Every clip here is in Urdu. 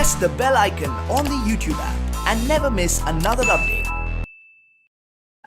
press the bell icon on the YouTube app and never miss another update.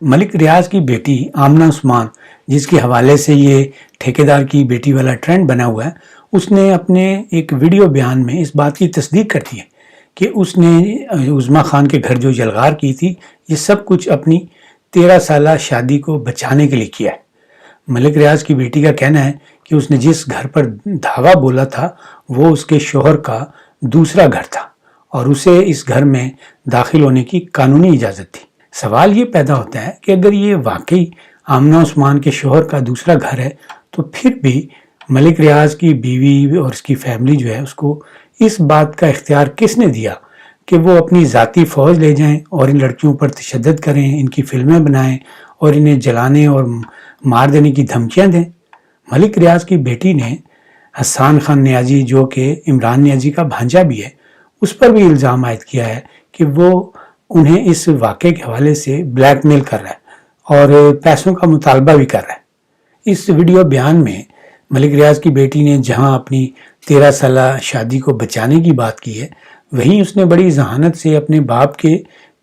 ملک ریاض کی بیٹی آمنہ عثمان، جس کے حوالے سے یہ ٹھیکیدار کی بیٹی والا ٹرینڈ بنا ہوا ہے، اس نے اپنے ایک ویڈیو بیان میں اس بات کی تصدیق کر دی ہے کہ اس نے عظمیٰ خان کے گھر جو یلغار کی تھی، یہ سب کچھ اپنی 13 سالہ شادی کو بچانے کے لیے کیا ہے۔ ملک ریاض کی بیٹی کا کہنا ہے کہ اس نے جس گھر پر دھاوا بولا تھا وہ اس کے شوہر کا دوسرا گھر تھا اور اسے اس گھر میں داخل ہونے کی قانونی اجازت تھی۔ سوال یہ پیدا ہوتا ہے کہ اگر یہ واقعی آمنہ عثمان کے شوہر کا دوسرا گھر ہے تو پھر بھی ملک ریاض کی بیوی اور اس کی فیملی جو ہے اس کو اس بات کا اختیار کس نے دیا کہ وہ اپنی ذاتی فوج لے جائیں اور ان لڑکیوں پر تشدد کریں، ان کی فلمیں بنائیں اور انہیں جلانے اور مار دینے کی دھمکیاں دیں؟ ملک ریاض کی بیٹی نے حسان خان نیازی، جو کہ عمران نیازی کا بھانجا بھی ہے، اس پر بھی الزام عائد کیا ہے کہ وہ انہیں اس واقعے کے حوالے سے بلیک میل کر رہا ہے اور پیسوں کا مطالبہ بھی کر رہا ہے۔ اس ویڈیو بیان میں ملک ریاض کی بیٹی نے جہاں اپنی 13 سالہ شادی کو بچانے کی بات کی ہے، وہیں اس نے بڑی ذہانت سے اپنے باپ کے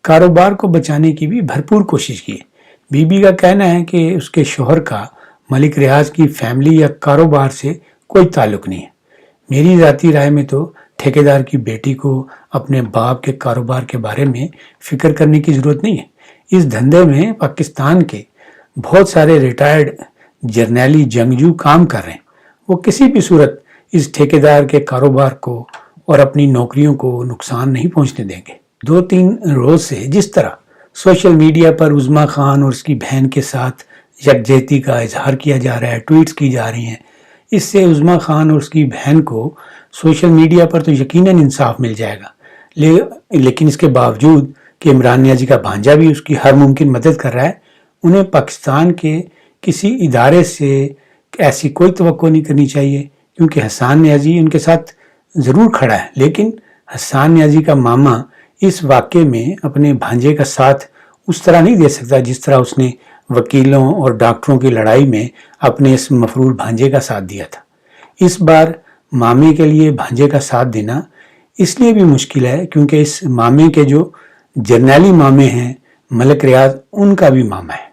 کاروبار کو بچانے کی بھی بھرپور کوشش کی ہے۔ بی بی کا کہنا ہے کہ اس کے شوہر کا ملک ریاض کی فیملی یا کاروبار سے کوئی تعلق نہیں ہے۔ میری ذاتی رائے میں تو ٹھیکیدار کی بیٹی کو اپنے باپ کے کاروبار کے بارے میں فکر کرنے کی ضرورت نہیں ہے۔ اس دھندے میں پاکستان کے بہت سارے ریٹائرڈ جرنیلی جنگجو کام کر رہے ہیں، وہ کسی بھی صورت اس ٹھیکیدار کے کاروبار کو اور اپنی نوکریوں کو نقصان نہیں پہنچنے دیں گے۔ 2-3 روز سے جس طرح سوشل میڈیا پر عظمیٰ خان اور اس کی بہن کے ساتھ یکجہتی کا اظہار کیا جا رہا ہے، ٹویٹس کی جا رہی ہیں، اس سے عظمیٰ خان اور اس کی بہن کو سوشل میڈیا پر تو یقیناً انصاف مل جائے گا، لیکن اس کے باوجود کہ عمران نیازی کا بھانجا بھی اس کی ہر ممکن مدد کر رہا ہے، انہیں پاکستان کے کسی ادارے سے ایسی کوئی توقع نہیں کرنی چاہیے، کیونکہ حسان نیازی ان کے ساتھ ضرور کھڑا ہے، لیکن حسان نیازی کا ماما اس واقعے میں اپنے بھانجے کا ساتھ اس طرح نہیں دے سکتا جس طرح اس نے وکیلوں اور ڈاکٹروں کی لڑائی میں اپنے اس مفرور بھانجے کا ساتھ دیا تھا۔ اس بار مامے کے لیے بھانجے کا ساتھ دینا اس لیے بھی مشکل ہے کیونکہ اس مامے کے جو جرنیلی مامے ہیں، ملک ریاض ان کا بھی ماما ہے۔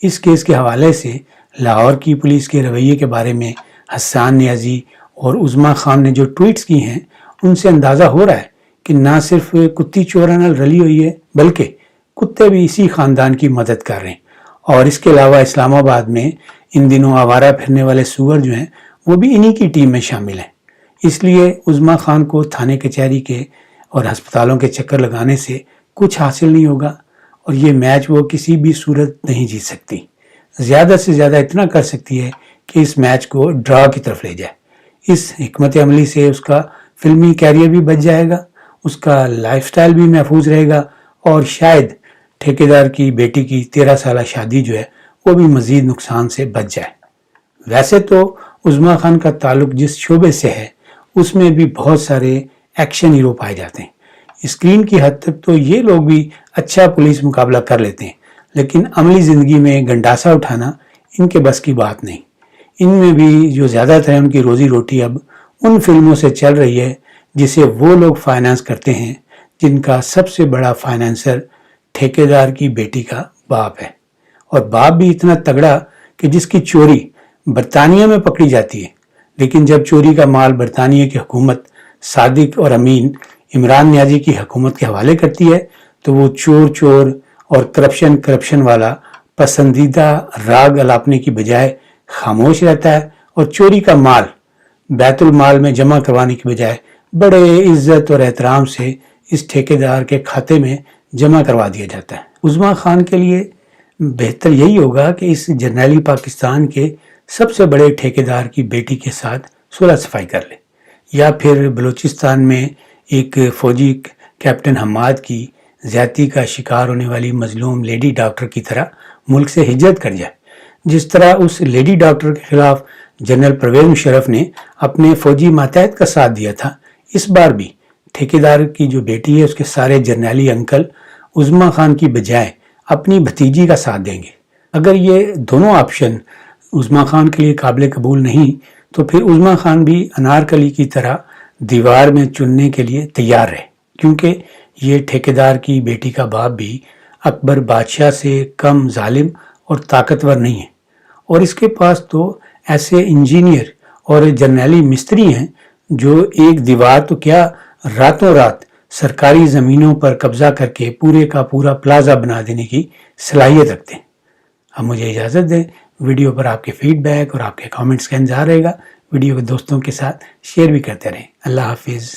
اس کیس کے حوالے سے لاہور کی پولیس کے رویے کے بارے میں حسان نیازی اور عظمیٰ خان نے جو ٹویٹس کی ہیں، ان سے اندازہ ہو رہا ہے کہ نہ صرف کتی چورانہ رلی ہوئی ہے بلکہ کتے بھی اسی خاندان کی مدد کر رہے ہیں۔ اور اس کے علاوہ اسلام آباد میں ان دنوں آوارہ پھرنے والے سور جو ہیں وہ بھی انہی کی ٹیم میں شامل ہیں۔ اس لیے عظمیٰ خان کو تھانے کچہری کے اور ہسپتالوں کے چکر لگانے سے کچھ حاصل نہیں ہوگا اور یہ میچ وہ کسی بھی صورت نہیں جیت سکتی۔ زیادہ سے زیادہ اتنا کر سکتی ہے کہ اس میچ کو ڈرا کی طرف لے جائے۔ اس حکمت عملی سے اس کا فلمی کیریئر بھی بچ جائے گا، اس کا لائف سٹائل بھی محفوظ رہے گا اور شاید ٹھیکیدار کی بیٹی کی 13 سالہ شادی جو ہے وہ بھی مزید نقصان سے بچ جائے۔ ویسے تو عظمیٰ خان کا تعلق جس شعبے سے ہے اس میں بھی بہت سارے ایکشن ہیرو پائے جاتے ہیں۔ اسکرین کی حد تک تو یہ لوگ بھی اچھا پولیس مقابلہ کر لیتے ہیں، لیکن عملی زندگی میں گنڈاسا اٹھانا ان کے بس کی بات نہیں۔ ان میں بھی جو زیادہ تر ان کی روزی روٹی اب ان فلموں سے چل رہی ہے جسے وہ لوگ فائنانس کرتے ہیں جن کا سب سے بڑا فائنانسر ٹھیکیدار کی بیٹی کا باپ ہے، اور باپ بھی اتنا تگڑا کہ جس کی چوری برطانیہ میں پکڑی جاتی ہے، لیکن جب چوری کا مال برطانیہ کی حکومت صادق اور امین عمران نیازی کی حکومت کے حوالے کرتی ہے تو وہ چور اور کرپشن والا پسندیدہ راگ الاپنے کی بجائے خاموش رہتا ہے اور چوری کا مال بیت المال میں جمع کروانے کی بجائے بڑے عزت اور احترام سے اس ٹھیکیدار کے کھاتے میں جمع کروا دیا جاتا ہے۔ عظمیٰ خان کے لیے بہتر یہی ہوگا کہ اس جرنیلی پاکستان کے سب سے بڑے ٹھیکیدار کی بیٹی کے ساتھ صلح صفائی کر لے، یا پھر بلوچستان میں ایک فوجی کیپٹن حماد کی زیادتی کا شکار ہونے والی مظلوم لیڈی ڈاکٹر کی طرح ملک سے ہجرت کر جائے۔ جس طرح اس لیڈی ڈاکٹر کے خلاف جنرل پرویز مشرف نے اپنے فوجی ماتحت کا ساتھ دیا تھا، اس بار بھی ٹھیکیدار کی جو بیٹی ہے اس کے سارے جرنیلی انکل عظمیٰ خان کی بجائے اپنی بھتیجی کا ساتھ دیں گے۔ اگر یہ دونوں آپشن عظمیٰ خان کے لیے قابل قبول نہیں تو پھر عظمیٰ خان بھی انارکلی کی طرح دیوار میں چننے کے لیے تیار رہے، کیونکہ یہ ٹھیکیدار کی بیٹی کا باپ بھی اکبر بادشاہ سے کم ظالم اور طاقتور نہیں ہے، اور اس کے پاس تو ایسے انجینئر اور جرنیلی مستری ہیں جو ایک دیوار تو کیا راتوں رات سرکاری زمینوں پر قبضہ کر کے پورے کا پورا پلازا بنا دینے کی صلاحیت رکھتے ہیں۔ اب مجھے اجازت دیں، ویڈیو پر آپ کے فیڈ بیک اور آپ کے کامنٹس کا انتظار رہے گا۔ ویڈیو کو دوستوں کے ساتھ شیئر بھی کرتے رہیں۔ اللہ حافظ۔